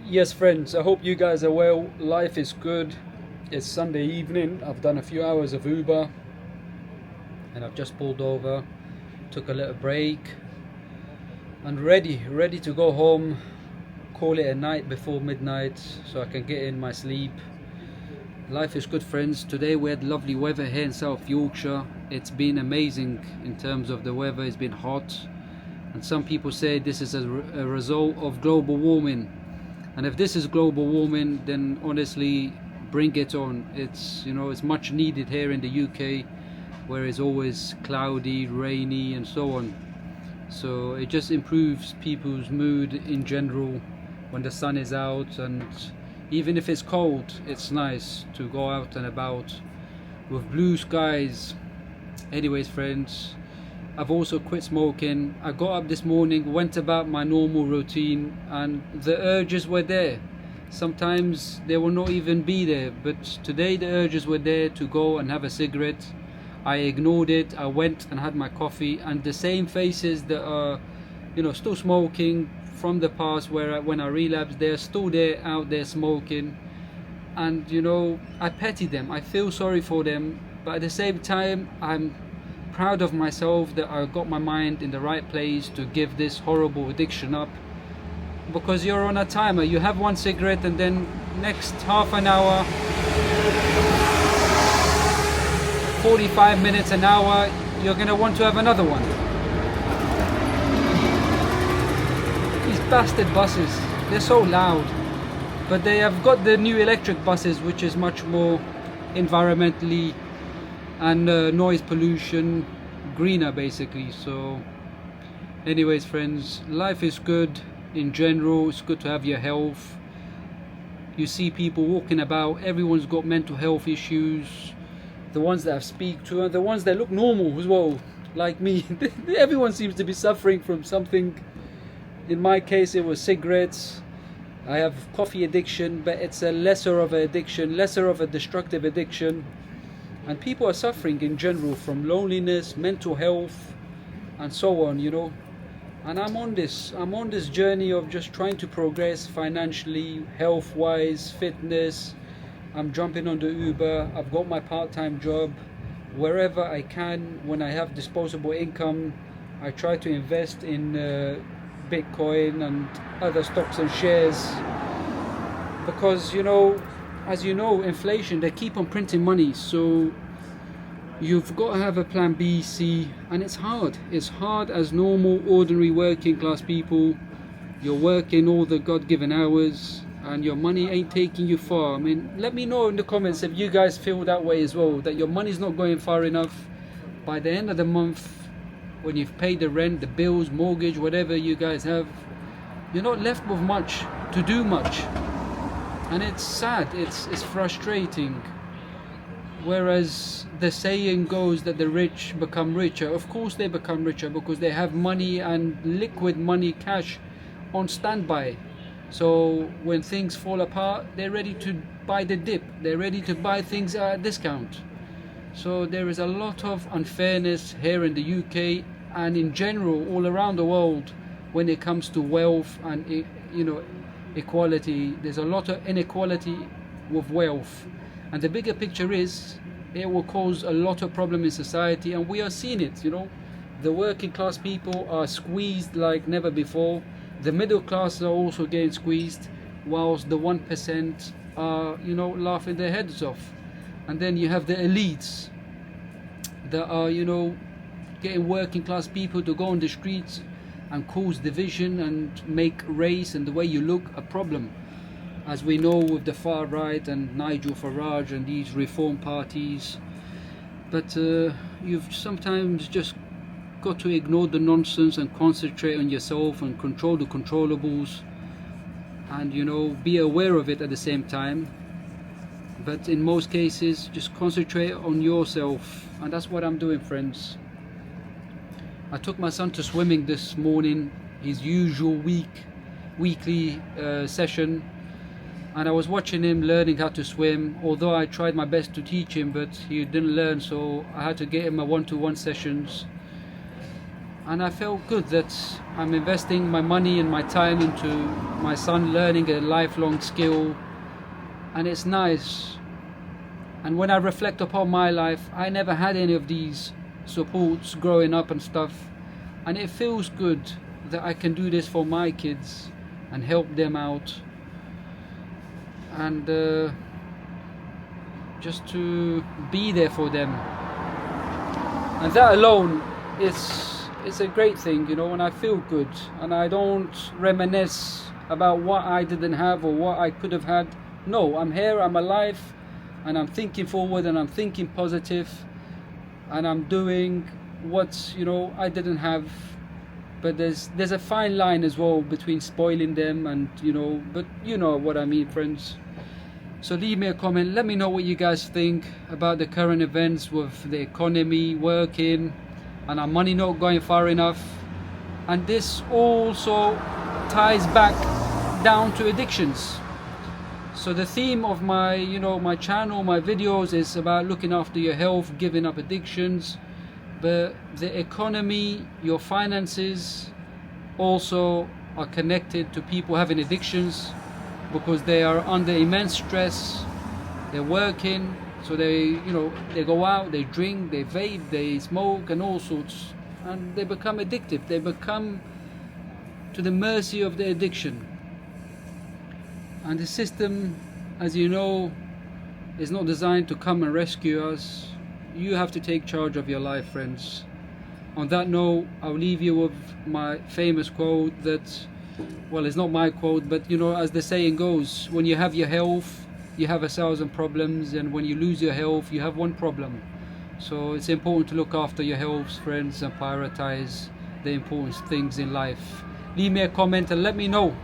Yes, friends, I hope you guys are well. Life is good. It's Sunday evening. I've done a few hours of Uber and I've just pulled over, took a little break, and ready to go home, call it a night before midnight so I can get in my sleep. Life is good, friends. Today we had lovely weather here in South Yorkshire. It's been amazing in terms of the weather. It's been hot, and some people say this is a result of global warming. And if this is global warming, then honestly, bring it on. It's much needed here in the UK, where it's always cloudy, rainy, and so on. So it just improves people's mood in general when the sun is out, and even if it's cold, it's nice to go out and about with blue skies. Anyways, friends, I've also quit smoking. I got up this morning, went about my normal routine, and the urges were there. Sometimes they will not even be there, but today the urges were there to go and have a cigarette. I ignored it. I went and had my coffee, and the same faces that are, still smoking from the past, when I relapsed, they're still there, out there smoking. And I pity them. I feel sorry for them, but at the same time, I'm proud of myself that I got my mind in the right place to give this horrible addiction up. Because you're on a timer. You have one cigarette, and then next half an hour, 45 minutes, an hour, you're gonna want to have another one. These bastard buses, they're so loud. But they have got the new electric buses, which is much more environmentally and noise pollution greener, basically. So anyways, friends, life is good in general. It's good to have your health. You see people walking about, everyone's got mental health issues. The ones that I speak to and the ones that look normal as well, like me. Everyone seems to be suffering from something. In my case, it was cigarettes. I have coffee addiction, but it's a lesser of an addiction, lesser of a destructive addiction. And people are suffering in general from loneliness, mental health, and so on, And I'm on this journey of just trying to progress financially, health-wise, fitness. I'm jumping on the Uber. I've got my part-time job. Wherever I can, when I have disposable income, I try to invest in Bitcoin and other stocks and shares. Because, as you know, inflation, they keep on printing money, so you've got to have a plan B, C, and it's hard as normal ordinary working class people. You're working all the God-given hours and your money ain't taking you far. I mean, let me know in the comments if you guys feel that way as well, that your money's not going far enough. By the end of the month, when you've paid the rent, the bills, mortgage, whatever you guys have, you're not left with much to do much. And it's sad, it's frustrating. Whereas the saying goes that the rich become richer. Of course they become richer because they have money and liquid money, cash on standby. So when things fall apart, they're ready to buy the dip. They're ready to buy things at a discount. So there is a lot of unfairness here in the UK and in general all around the world when it comes to wealth and equality. There's a lot of inequality with wealth, and the bigger picture is it will cause a lot of problem in society, and we are seeing it. The working class people are squeezed like never before. The middle class are also getting squeezed, whilst the 1% are laughing their heads off. And then you have the elites that are getting working class people to go on the streets and cause division and make race and the way you look a problem, as we know with the far right and Nigel Farage and these reform parties. But you've sometimes just got to ignore the nonsense and concentrate on yourself and control the controllables, and be aware of it at the same time. But in most cases, just concentrate on yourself, and that's what I'm doing, friends. I took my son to swimming this morning, his usual weekly session, and I was watching him learning how to swim. Although I tried my best to teach him, but he didn't learn, so I had to get him a one-to-one sessions. and I felt good that I'm investing my money and my time into my son learning a lifelong skill, and it's nice. And when I reflect upon my life, I never had any of these supports growing up and stuff, and it feels good that I can do this for my kids and help them out, and just to be there for them. And that alone it's a great thing, you know, and I feel good, and I don't reminisce about what I didn't have or what I could have had. No, I'm here, I'm alive, and I'm thinking forward, and I'm thinking positive, and I'm doing what, you know, I didn't have. But there's a fine line as well between spoiling them and, you know, but you know what I mean, friends. So leave me a comment, let me know what you guys think about the current events with the economy working and our money not going far enough. And this also ties back down to addictions. So the theme of my, you know, my channel, my videos is about looking after your health, giving up addictions. But the economy, your finances also are connected to people having addictions, because they are under immense stress, they're working, so they, you know, they go out, they drink, they vape, they smoke and all sorts, and they become addictive. They become to the mercy of the addiction. And the system, as you know, is not designed to come and rescue us. You have to take charge of your life, friends. On that note, I'll leave you with my famous quote that, well, it's not my quote, but you know, as the saying goes, when you have your health, you have 1,000 problems, and when you lose your health, you have one problem. So it's important to look after your health, friends, and prioritize the important things in life. Leave me a comment and let me know.